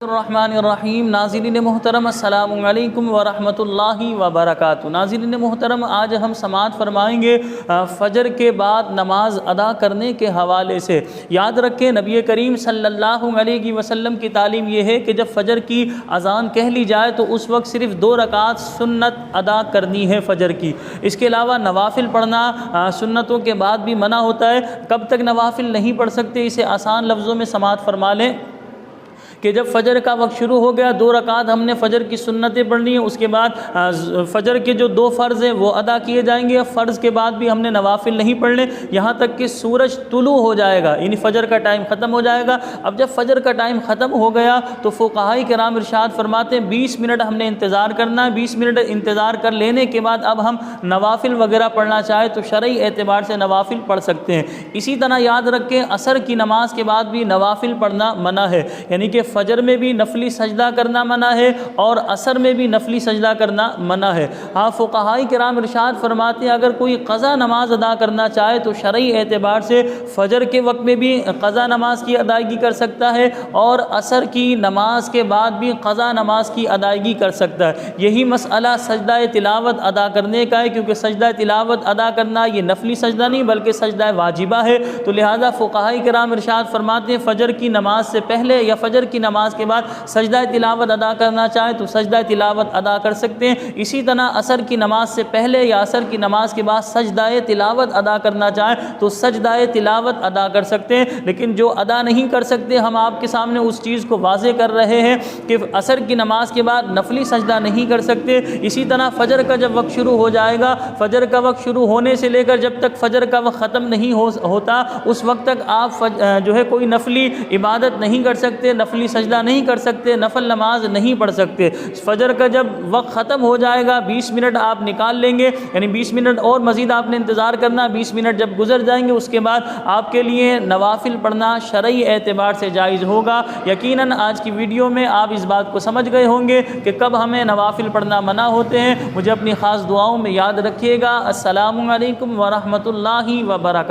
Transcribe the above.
रहमानिर्रहीम। नाज़रीन मोहतरम अस्सलामु अलैकुम व रहमतुल्लाहि व बरकातुहू। नाज़रीन मोहतरम, आज हम समाअत फरमाएंगे फ़जर के बाद नमाज अदा करने के हवाले से। याद रखें, नबी करीम सल्लल्लाहु अलैहि वसल्लम की तालीम ये है कि जब फ़जर की अज़ान कह ली जाए तो उस वक्त सिर्फ़ 2 रकात सुन्नत अदा करनी है फ़जर की। इसके अलावा नवाफिल पढ़ना सुन्नतों के बाद भी मना होता है। कब तक नवाफिल नहीं पढ़ सकते, इसे आसान लफ्ज़ों में समाअत फरमा लें कि जब फ़जर का वक्त शुरू हो गया, 2 रकात हमने फ़जर की सुन्नतें पढ़नी है, उसके बाद फ़जर के जो 2 फ़र्ज़ हैं वो अदा किए जाएंगे। फ़र्ज़ के बाद भी हमने नवाफिल नहीं पढ़ने यहाँ तक कि सूरज तुलू हो जाएगा, यानी फ़जर का टाइम ख़त्म हो जाएगा। अब जब फ़जर का टाइम ख़त्म हो गया तो फ़ुक़हाए किराम इरशाद फरमाते हैं 20 मिनट हमने इंतज़ार करना है। 20 मिनट इंतज़ार कर लेने के बाद अब हम नवाफिल वगैरह पढ़ना चाहे तो शरई एतबार से नवाफिल पढ़ सकते हैं। इसी तरह याद रखें, असर की नमाज के बाद भी नवाफिल पढ़ना मना है, यानी कि फ़जर में भी नफली सजदा करना मना है और असर में भी नफली सजदा करना मना है। हाँ, फ़ुक़हाए किराम इरशाद फरमाते हैं अगर कोई क़ज़ा नमाज अदा करना चाहे तो शरई एतबार से फ़जर के वक्त में भी क़ज़ा नमाज की अदायगी कर सकता है और असर की नमाज के बाद भी क़ज़ा नमाज की अदायगी कर सकता है। यही मसला सजदा तिलावत अदा करने का है, क्योंकि सजदा तिलावत अदा करना ये नफली सजदा नहीं बल्कि सजदा वाजिबा है। तो लिहाजा फ़ुक़हाए किराम इरशाद फरमाते हैं फ़जर की नमाज से पहले या फ़जर की नमाज के बाद सजदा तिलावत अदा करना चाहे तो सजदा तिलावत अदा कर सकते हैं। इसी तरह असर की नमाज से पहले या असर की नमाज के बाद सजदा तिलावत अदा करना चाहे तो सजदा तिलावत अदा कर सकते हैं। लेकिन जो अदा नहीं कर सकते, हम आपके सामने उस चीज़ को वाज़े कर रहे हैं कि असर की नमाज के बाद नफली सजदा नहीं कर सकते। इसी तरह फ़जर का जब वक्त शुरू हो जाएगा, फ़जर का वक्त शुरू होने से लेकर जब तक फ़जर का वक्त ख़त्म नहीं होता उस वक्त तक आप जो है कोई नफली इबादत नहीं कर सकते, नफली सजदा नहीं कर सकते, नफल नमाज नहीं पढ़ सकते। फ़जर का जब वक्त ख़त्म हो जाएगा 20 मिनट आप निकाल लेंगे, यानी 20 मिनट और मज़ीद आपने इंतज़ार करना। 20 मिनट जब गुजर जाएंगे उसके बाद आपके लिए नवाफिल पढ़ना शरई एतबार से जायज़ होगा। यकीनन आज की वीडियो में आप इस बात को समझ गए होंगे कि कब हमें नवाफिल पढ़ना मना होते हैं। मुझे अपनी ख़ास दुआओं में याद रखिएगा। अस्सलामु अलैकुम व रहमतुल्लाहि व बरकातुहू।